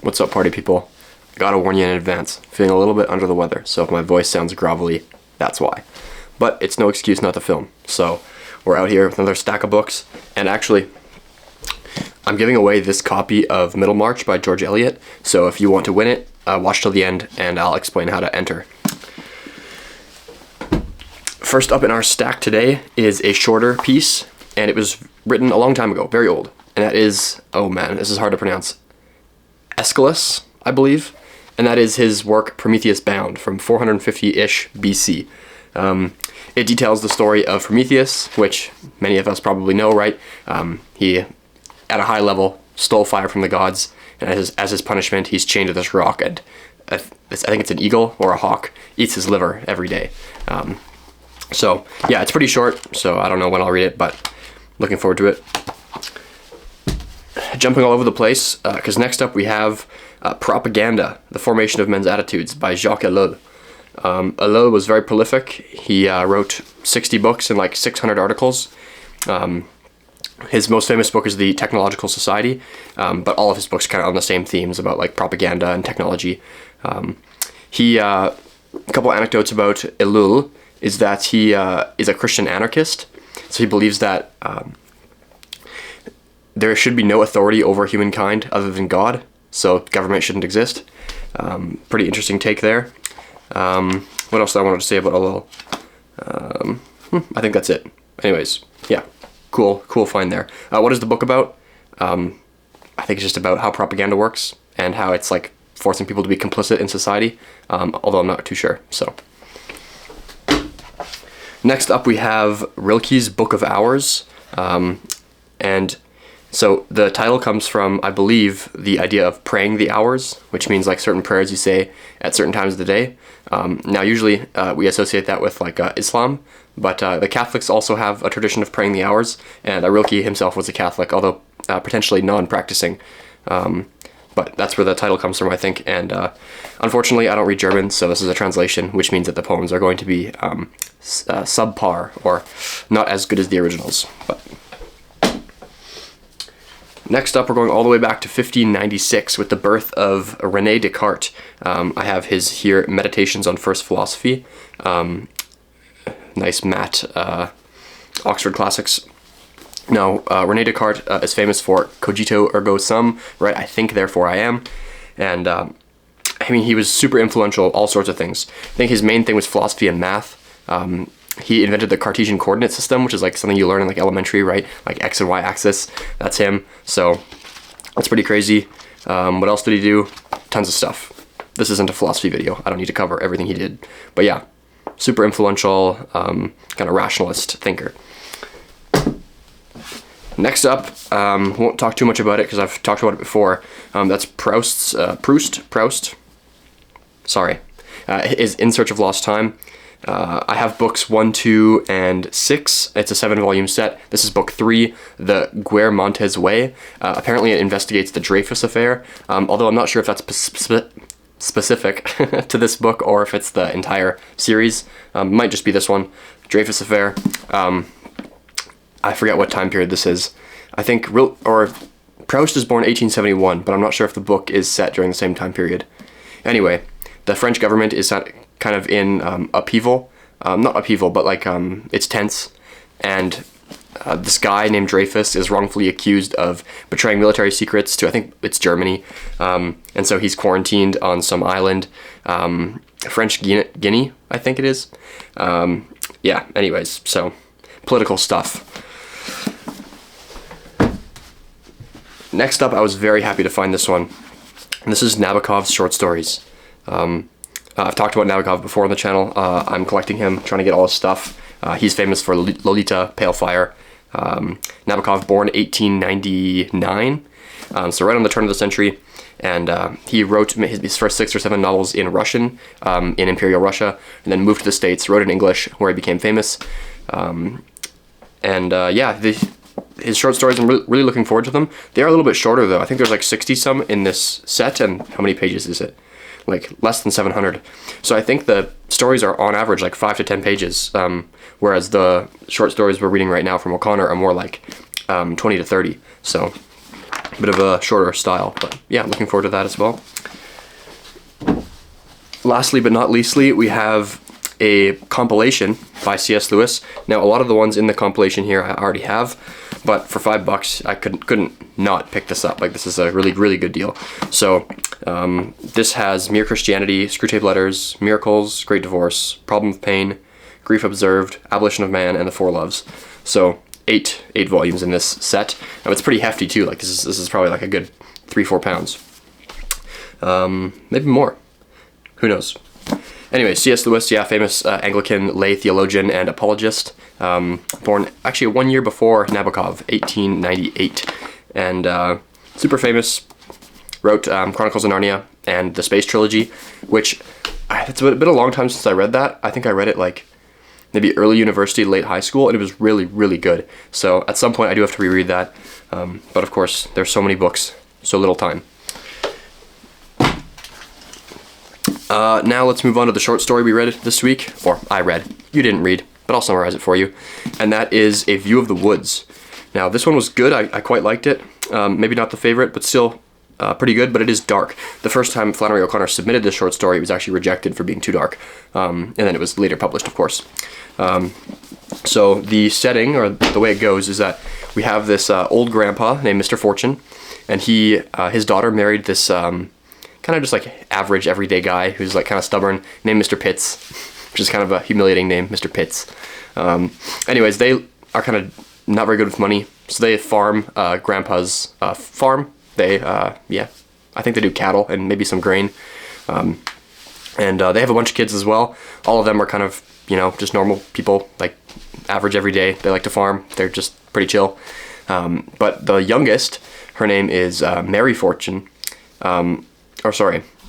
What's up, party people? I gotta warn you in advance, feeling a little bit under the weather, so if my voice sounds grovelly, that's why. But it's no excuse not to film. So we're out here with another stack of books, and actually, I'm giving away this copy of Middlemarch by George Eliot, so if you want to win it, watch till the end, and I'll explain how to enter. First up in our stack today is a shorter piece, and it was written a long time ago, very old, and that is, oh man, this is hard to pronounce, Aeschylus, I believe, and that is his work Prometheus Bound from 450-ish BC. It details the story of Prometheus, which many of us probably know, right? He, at a high level, stole fire from the gods, and as his punishment, he's chained to this rock, and I think it's an eagle or a hawk eats his liver every day. So yeah, it's pretty short, so I don't know when I'll read it, but looking forward to it. Jumping all over the place, because next up we have Propaganda, The Formation of Men's Attitudes by Jacques Ellul. Ellul was very prolific. He wrote 60 books and like 600 articles. His most famous book is The Technological Society, but all of his books are kind of on the same themes about like propaganda and technology. A couple anecdotes about Ellul is that he is a Christian anarchist, so he believes that there should be no authority over humankind other than God, so government shouldn't exist. Pretty interesting take there. What else do I wanted to say about Ellul? I think that's it. Anyways, yeah, cool find there. What is the book about? I think it's just about how propaganda works and how it's like forcing people to be complicit in society, although I'm not too sure, so. Next up we have Rilke's Book of Hours, and so the title comes from, I believe, the idea of praying the hours, which means like certain prayers you say at certain times of the day. Now usually we associate that with like Islam, but the Catholics also have a tradition of praying the hours, and Rilke himself was a Catholic, although potentially non-practicing. But that's where the title comes from, I think, and unfortunately I don't read German, so this is a translation, which means that the poems are going to be subpar, or not as good as the originals. But next up, we're going all the way back to 1596 with the birth of René Descartes. I have his here, Meditations on First Philosophy. Nice matte Oxford Classics. Now, René Descartes is famous for cogito ergo sum, right? I think, therefore I am. And I mean, he was super influential, all sorts of things. I think his main thing was philosophy and math. He invented the Cartesian coordinate system, which is like something you learn in like elementary, right? Like X and Y axis, that's him. So that's pretty crazy. What else did he do? Tons of stuff. This isn't a philosophy video. I don't need to cover everything he did. But yeah, super influential, kind of rationalist thinker. Next up, won't talk too much about it because I've talked about it before. That's Proust. Sorry, is In Search of Lost Time. I have books 1, 2, and 6. It's a 7-volume set. This is book 3, The Guermantes Way. Apparently it investigates the Dreyfus affair, although I'm not sure if that's specific to this book or if it's the entire series. Might just be this one, Dreyfus affair. I forget what time period this is. I think Proust is born 1871, but I'm not sure if the book is set during the same time period. Anyway, the French government is kind of in upheaval. Not upheaval, but like it's tense. And this guy named Dreyfus is wrongfully accused of betraying military secrets to, I think it's Germany. And so he's quarantined on some island, French Guinea, I think it is. Yeah, anyways, so political stuff. Next up, I was very happy to find this one. And this is Nabokov's short stories. I've talked about Nabokov before on the channel. I'm collecting him, trying to get all his stuff. He's famous for Lolita, Pale Fire. Nabokov, born 1899, so right on the turn of the century. And he wrote his first 6 or 7 novels in Russian, in Imperial Russia, and then moved to the States, wrote in English, where he became famous. Yeah, his short stories, I'm really looking forward to them. They are a little bit shorter, though. I think there's like 60 some in this set, and how many pages is it? Like less than 700. So I think the stories are on average like 5 to 10 pages, whereas the short stories we're reading right now from O'Connor are more like 20 to 30. So bit of a shorter style, but yeah, looking forward to that as well. Lastly but not leastly, we have a compilation by C.S. Lewis. Now, a lot of the ones in the compilation here I already have, but for $5 I couldn't not pick this up. Like, this is a really, really good deal. So this has Mere Christianity, Screwtape Letters, Miracles, Great Divorce, Problem of Pain, Grief Observed, Abolition of Man, and The Four Loves. So eight volumes in this set. Now, it's pretty hefty too. Like, this is probably like a good 3-4 pounds, maybe more. Who knows? Anyway, C.S. Lewis, yeah, famous Anglican lay theologian and apologist, born actually 1 year before Nabokov, 1898, and super famous. Wrote Chronicles of Narnia and the Space Trilogy, which it's been a long time since I read that. I think I read it like maybe early university, late high school, and it was really, really good. So at some point I do have to reread that, but of course there's so many books, so little time. Now let's move on to the short story we read this week, or I read. You didn't read, but I'll summarize it for you. And that is A View of the Woods. Now, this one was good. I quite liked it. Maybe not the favorite, but still pretty good, but it is dark. The first time Flannery O'Connor submitted this short story, it was actually rejected for being too dark. And then it was later published, of course. So the setting, or the way it goes, is that we have this old grandpa named Mr. Fortune, and his daughter married this kind of just like average everyday guy who's like kind of stubborn, named Mr. Pitts, which is kind of a humiliating name, Mr. Pitts. Anyways, they are kind of not very good with money, so they farm grandpa's farm. They I think they do cattle and maybe some grain, and they have a bunch of kids as well. All of them are kind of, you know, just normal people, like average everyday. They like to farm. They're just pretty chill. But the youngest, her name is Mary Fortune.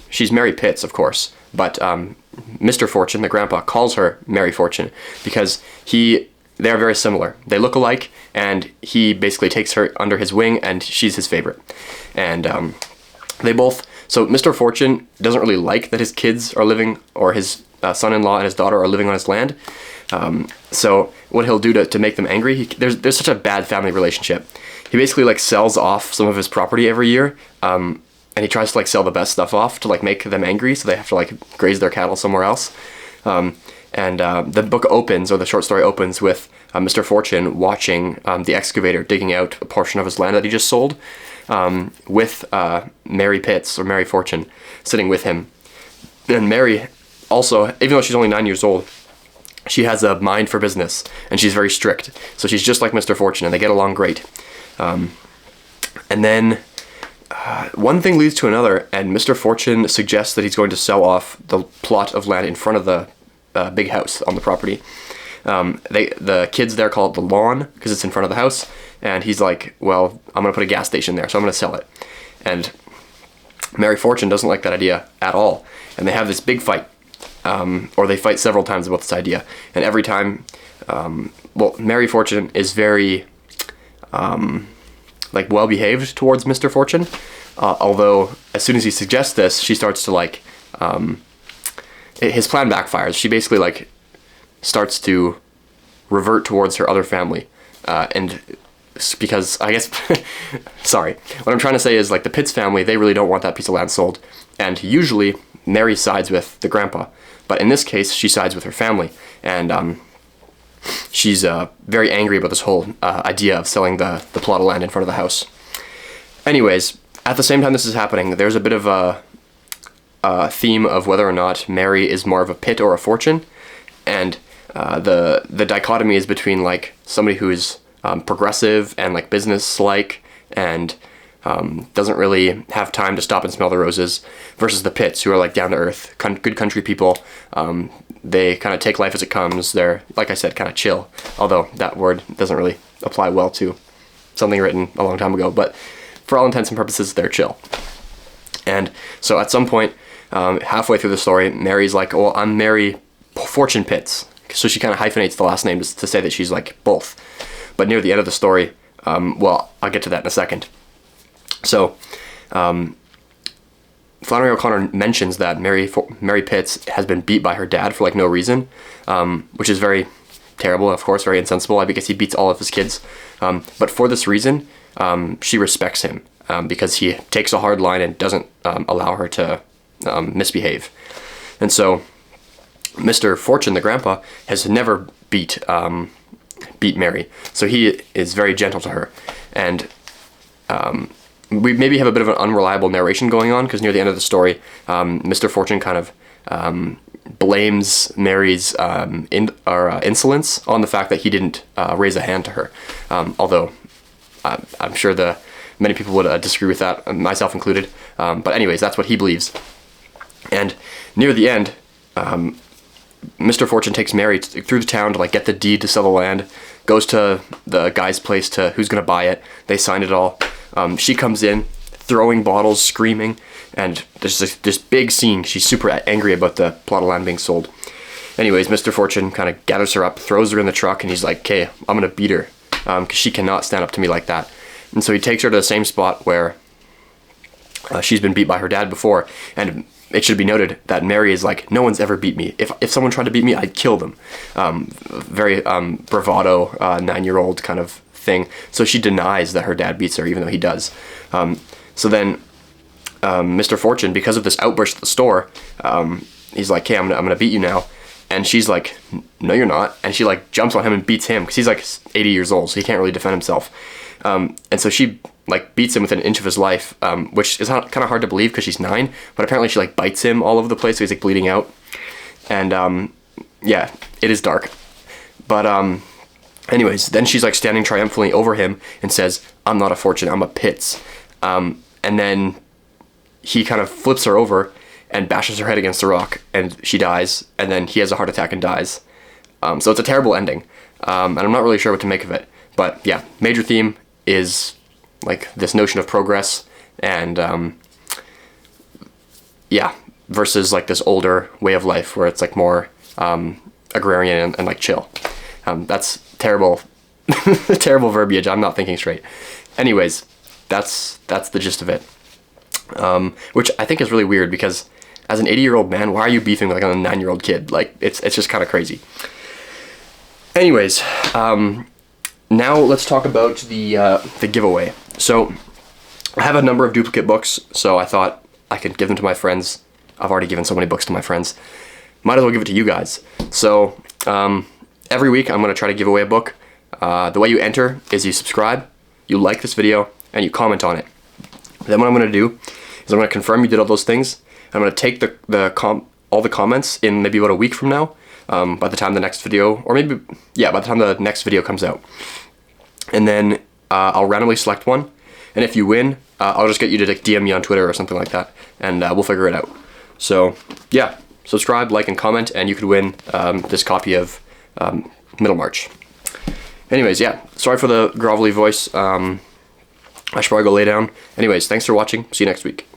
She's Mary Pitts, of course, but Mr. Fortune, the grandpa, calls her Mary Fortune because they're very similar. They look alike, and he basically takes her under his wing, and she's his favorite. And so Mr. Fortune doesn't really like that his kids are living, or his son-in-law and his daughter are living on his land. So what he'll do to make them angry, there's such a bad family relationship. He basically like sells off some of his property every year, and he tries to like sell the best stuff off to like make them angry, so they have to like graze their cattle somewhere else. The book opens, or the short story opens, with Mr. Fortune watching the excavator digging out a portion of his land that he just sold, with Mary Pitts, or Mary Fortune, sitting with him. And Mary also, even though she's only 9 years old, she has a mind for business, and she's very strict. So she's just like Mr. Fortune, and they get along great. And then one thing leads to another, and Mr. Fortune suggests that he's going to sell off the plot of land in front of the big house on the property. The kids there call it the lawn because it's in front of the house, and he's like, well, I'm going to put a gas station there, so I'm going to sell it. And Mary Fortune doesn't like that idea at all, and they have this big fight, or they fight several times about this idea, and every time, Mary Fortune is very well-behaved towards Mr. Fortune, although as soon as he suggests this, she starts to like, his plan backfires. She basically like starts to revert towards her other family, and because I guess, sorry, what I'm trying to say is like the Pitts family, they really don't want that piece of land sold, and usually Mary sides with the grandpa, but in this case she sides with her family, and she's very angry about this whole idea of selling the plot of land in front of the house. Anyways, at the same time this is happening, there's a bit of a theme of whether or not Mary is more of a Pitt or a Fortune, and the dichotomy is between like somebody who's progressive and like business-like and doesn't really have time to stop and smell the roses, versus the Pitts, who are like down-to-earth, good country people. They kind of take life as it comes. They're, like I said, kind of chill, although that word doesn't really apply well to something written a long time ago, but for all intents and purposes, they're chill. And so at some point, halfway through the story, Mary's like, well, I'm Mary Fortune Pitts. So she kind of hyphenates the last name to say that she's like both. But near the end of the story, I'll get to that in a second. So, Flannery O'Connor mentions that Mary Pitts has been beat by her dad for like no reason, which is very terrible, of course, very insensible, because he beats all of his kids. But for this reason, she respects him. because he takes a hard line and doesn't allow her to misbehave. And so Mr. Fortune, the grandpa, has never beat Mary. So he is very gentle to her. And we maybe have a bit of an unreliable narration going on, because near the end of the story, Mr. Fortune kind of blames Mary's insolence on the fact that he didn't raise a hand to her. Although I'm sure many people would disagree with that, myself included. But anyways, that's what he believes. And near the end, Mr. Fortune takes Mary through the town to like get the deed to sell the land, goes to the guy's place to who's gonna buy it. They sign it all. She comes in, throwing bottles, screaming, and there's this big scene. She's super angry about the plot of land being sold. Anyways, Mr. Fortune kind of gathers her up, throws her in the truck, and he's like, okay, I'm gonna beat her, because she cannot stand up to me like that. And so he takes her to the same spot where she's been beat by her dad before, and it should be noted that Mary is like, no one's ever beat me. If someone tried to beat me, I'd kill them. Very bravado 9-year-old kind of thing. So she denies that her dad beats her, even though he does. So then Mr. Fortune, because of this outburst at the store, he's like, okay, I'm gonna beat you now. And she's like, no, you're not. And she like jumps on him and beats him, because he's like 80 years old, so he can't really defend himself. And so she like beats him within an inch of his life, which is kind of hard to believe because she's 9, but apparently she like bites him all over the place, so he's like bleeding out. And yeah, it is dark. But anyways, then she's like standing triumphantly over him and says, I'm not a Fortune, I'm a Pitts. And then he kind of flips her over and bashes her head against a rock, and she dies, and then he has a heart attack and dies. So it's a terrible ending, and I'm not really sure what to make of it. But yeah, major theme is like this notion of progress, and yeah, versus like this older way of life where it's like more agrarian and like chill. That's terrible, terrible verbiage. I'm not thinking straight. Anyways, that's the gist of it, which I think is really weird, because as an 80-year-old man, why are you beefing like on a 9-year-old kid? Like it's just kind of crazy. Anyways, now let's talk about the giveaway. So I have a number of duplicate books, so I thought I could give them to my friends. I've already given so many books to my friends. Might as well give it to you guys. So every week I'm going to try to give away a book. The way you enter is you subscribe, you like this video, and you comment on it. Then what I'm going to do is I'm going to confirm you did all those things. I'm going to take all the comments in maybe about a week from now, by the time the next video, or maybe, yeah, by the time the next video comes out. And then I'll randomly select one, and if you win, I'll just get you to DM me on Twitter or something like that, and we'll figure it out. So yeah, subscribe, like, and comment, and you could win this copy of Middlemarch. Anyways, yeah, sorry for the grovelly voice. I should probably go lay down. Anyways, thanks for watching. See you next week.